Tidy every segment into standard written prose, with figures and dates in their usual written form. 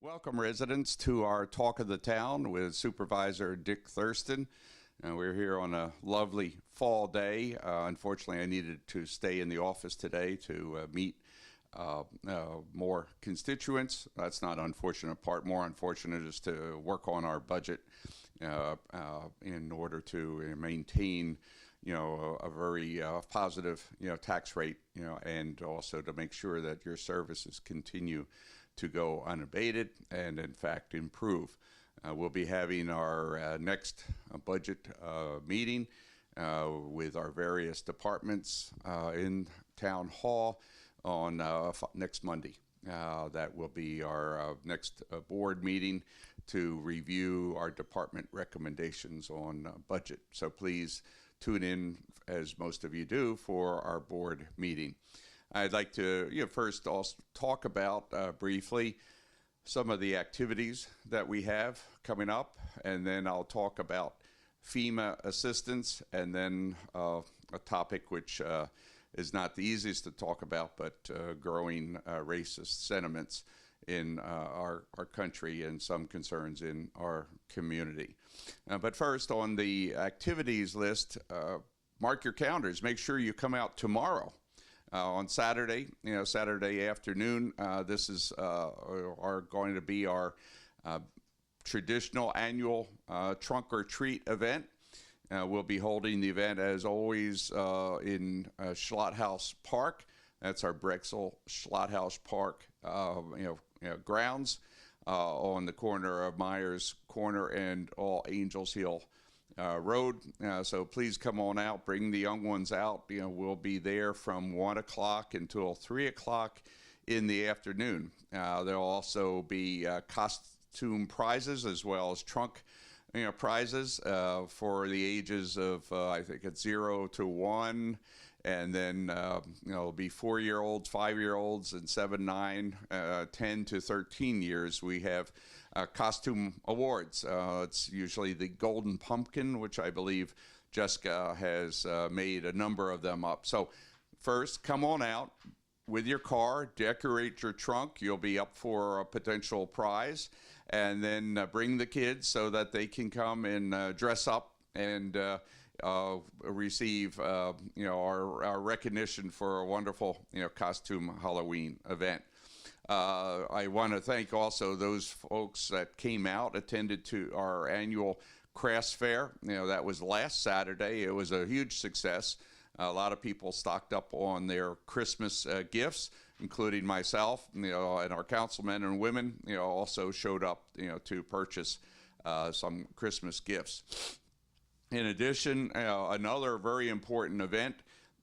Welcome, residents, to our Talk of the Town with Supervisor Dick Thurston. We're here on a lovely fall day. Unfortunately, I needed to stay in the office today to meet more constituents. That's not unfortunate part. More unfortunate is to work on our budget in order to maintain, a very positive, tax rate, and also to make sure that your services continue to go unabated and, in fact, improve. We'll be having our next budget meeting with our various departments in Town Hall on next Monday. That will be our next board meeting to review our department recommendations on budget. So please tune in, as most of you do, for our board meeting. I'd like to first also talk about briefly some of the activities that we have coming up, and then I'll talk about FEMA assistance, and then a topic which is not the easiest to talk about, but growing racist sentiments in our country and some concerns in our community. But first, on the activities list, mark your calendars. Make sure you come out tomorrow. On Saturday, Saturday afternoon, this is going to be our traditional annual trunk or treat event. We'll be holding the event, as always, in Schlotthaus Park. That's our Brexel Schlotthaus Park, grounds on the corner of Myers Corner and All Angels Hill Road. So please come on out, bring the young ones out. We'll be there from 1 o'clock until 3 o'clock in the afternoon. There'll also be costume prizes as well as trunk prizes for the ages of, I think it's 0 to 1. And then, it'll be 4-year-olds, 5-year-olds, and 7, 9, 10 to 13 years. We have costume awards. It's usually the Golden Pumpkin, which I believe Jessica has made a number of them up. So first, come on out with your car, decorate your trunk. You'll be up for a potential prize. And then bring the kids so that they can come and dress up and receive our recognition for a wonderful costume Halloween event. I want to thank also those folks that came out, attended to our annual crafts fair. That was last Saturday. It was a huge success. A lot of people stocked up on their Christmas gifts, including myself. And our councilmen and women also showed up to purchase some Christmas gifts. In addition, another very important event,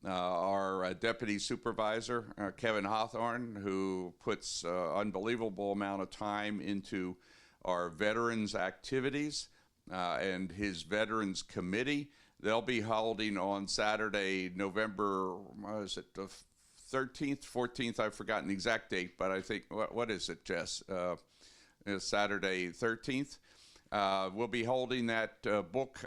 our Deputy Supervisor, Kevin Hawthorne, who puts an unbelievable amount of time into our veterans activities and his Veterans Committee. They'll be holding on Saturday, November, the 13th, 14th? I've forgotten the exact date, but I think, what is it, Jess? It's Saturday, 13th. We'll be holding that book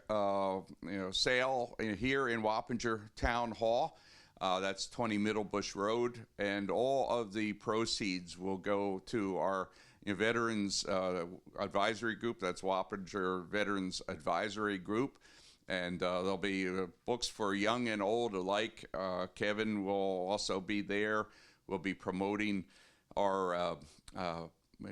sale here in Wappinger Town Hall. That's 20 Middlebush Road, and all of the proceeds will go to our Veterans Advisory Group. That's Wappinger Veterans Advisory Group. And there'll be books for young and old alike. Kevin will also be there. We'll be promoting our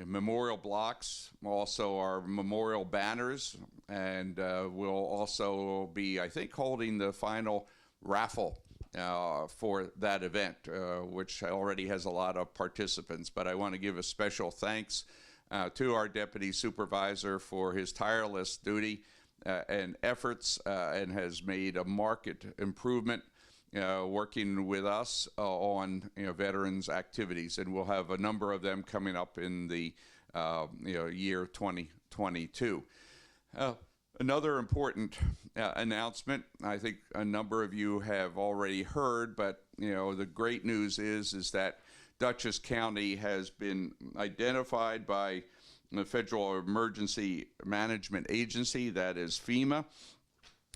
memorial blocks, also our memorial banners, and we'll also be, I think, holding the final raffle for that event, which already has a lot of participants. But I want to give a special thanks to our Deputy Supervisor for his tireless duty and efforts, and has made a marked improvement working with us on veterans activities, and we'll have a number of them coming up in the year 2022. Another important announcement, I think a number of you have already heard, but the great news is that Dutchess County has been identified by the Federal Emergency Management Agency, that is FEMA,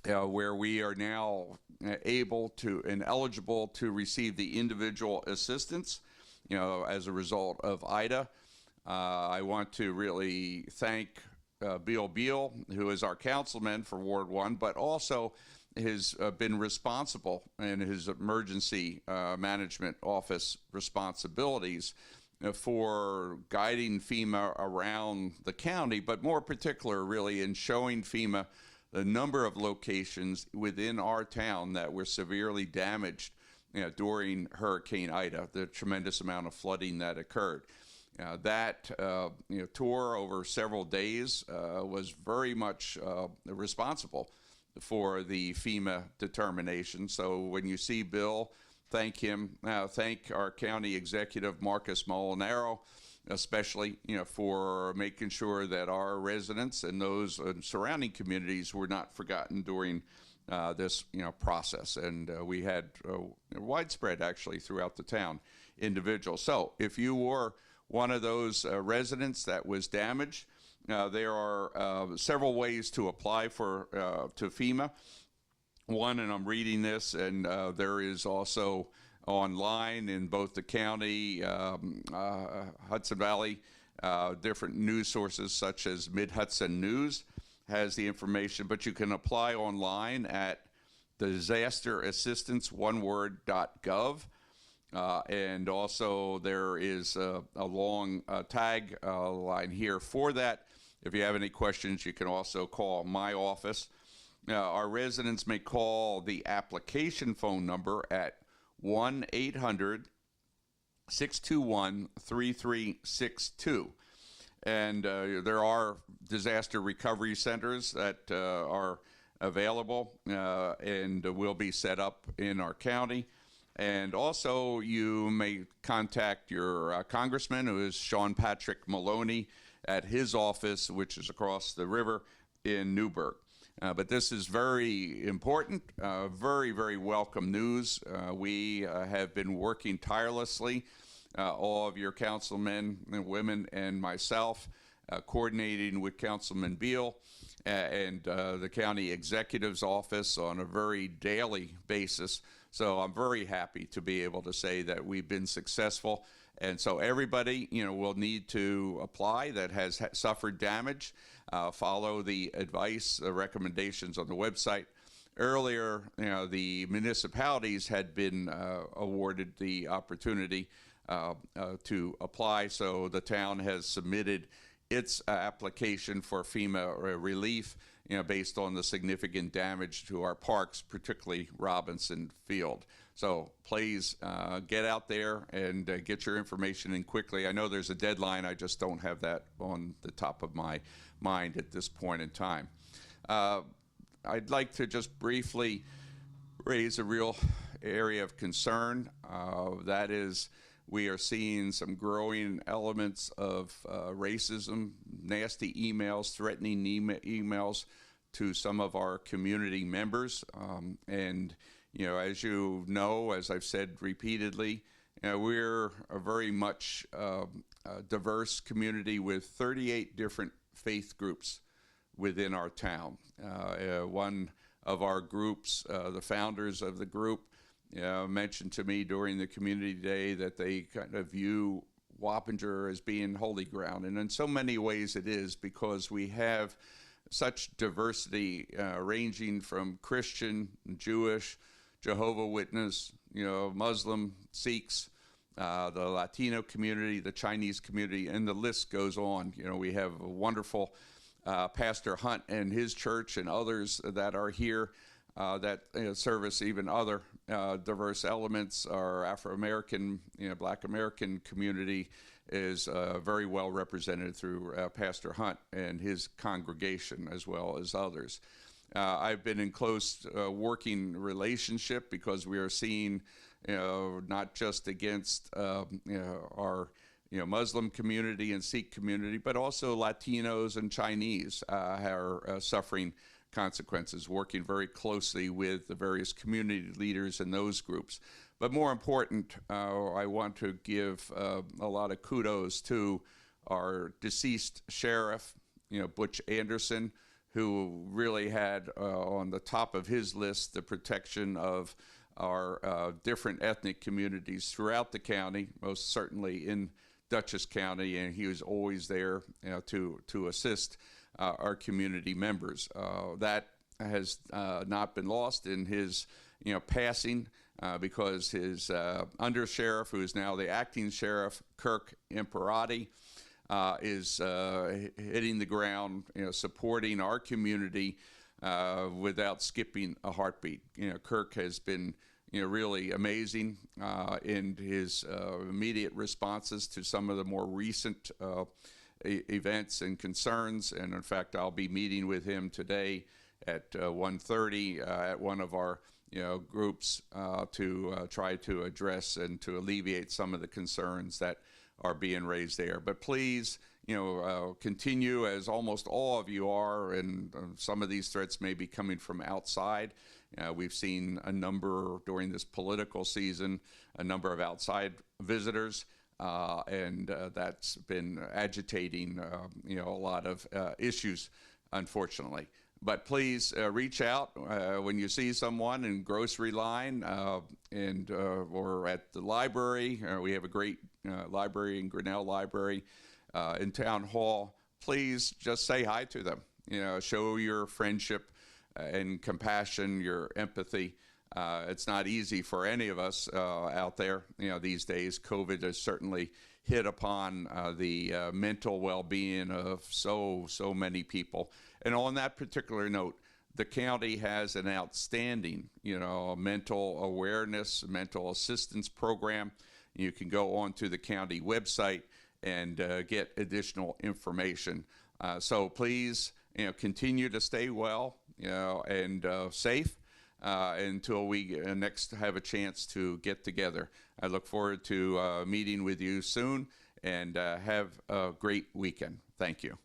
where we are now able to and eligible to receive the individual assistance, as a result of Ida. I want to really thank Bill Beal, who is our councilman for Ward 1, but also has been responsible in his emergency management office responsibilities for guiding FEMA around the county, but more particular really in showing FEMA the number of locations within our town that were severely damaged during Hurricane Ida, the tremendous amount of flooding that occurred. That tour over several days was very much responsible for the FEMA determination. So when you see Bill, thank him. Thank our county executive, Marcus Molinaro, especially for making sure that our residents and those surrounding communities were not forgotten during this process. And we had widespread actually throughout the town individuals. So if you were one of those residents that was damaged, there are several ways to apply for to FEMA. One, and I'm reading this, and there is also online in both the county, Hudson Valley, different news sources such as Mid-Hudson News has the information, but you can apply online at disasterassistanceoneword.gov. And also there is a long tag line here for that. If you have any questions, you can also call my office. Our residents may call the application phone number at 1-800-621-3362. And there are disaster recovery centers that are available and will be set up in our county. And also, you may contact your congressman, who is Sean Patrick Maloney, at his office, which is across the river in Newburgh. But this is very important, very, very welcome news. We have been working tirelessly, all of your councilmen and women and myself, coordinating with Councilman Beal and the county executive's office on a very daily basis. So I'm very happy to be able to say that we've been successful. And so everybody, will need to apply that has suffered damage, follow the advice, the recommendations on the website. Earlier, the municipalities had been awarded the opportunity to apply. So the town has submitted its application for FEMA relief, based on the significant damage to our parks, particularly Robinson Field. So please get out there and get your information in quickly. I know there's a deadline. I just don't have that on the top of my mind at this point in time. I'd like to just briefly raise a real area of concern. That is, we are seeing some growing elements of racism, nasty emails, threatening emails to some of our community members. And as you know, as I've said repeatedly, we're a very much diverse community with 38 different faith groups within our town. One of our groups, the founders of the group, mentioned to me during the community day that they kind of view Wappinger as being holy ground. And in so many ways it is, because we have such diversity ranging from Christian, Jewish, Jehovah's Witness, Muslim, Sikhs, the Latino community, the Chinese community, and the list goes on. We have a wonderful Pastor Hunt and his church and others that are here that service even other diverse elements. Our Afro-American, Black American community is very well represented through Pastor Hunt and his congregation, as well as others. I've been in close working relationship, because we are seeing, not just against our Muslim community and Sikh community, but also Latinos and Chinese are suffering consequences, working very closely with the various community leaders in those groups. But more important, I want to give a lot of kudos to our deceased sheriff, Butch Anderson, who really had on the top of his list the protection of our different ethnic communities throughout the county, most certainly in Dutchess County, and he was always there, to assist our community members. That has not been lost in his, passing, because his undersheriff, who is now the acting sheriff, Kirk Imperati, is hitting the ground, supporting our community without skipping a heartbeat. Kirk has been, really amazing in his immediate responses to some of the more recent events and concerns. And in fact, I'll be meeting with him today at 1:30 at one of our groups to try to address and to alleviate some of the concerns that are being raised there. But please, continue, as almost all of you are, and some of these threats may be coming from outside. We've seen a number during this political season, a number of outside visitors, and that's been agitating, a lot of issues, unfortunately. But please reach out when you see someone in grocery line or at the library. We have a great library in Grinnell Library, in Town Hall. Please just say hi to them. Show your friendship and compassion, your empathy. It's not easy for any of us out there, these days. COVID has certainly hit upon the mental well-being of so many people. And on that particular note, the county has an outstanding, mental awareness, mental assistance program. You can go onto the county website and get additional information. So please, continue to stay well, and safe until we next have a chance to get together. I look forward to meeting with you soon, and have a great weekend. Thank you.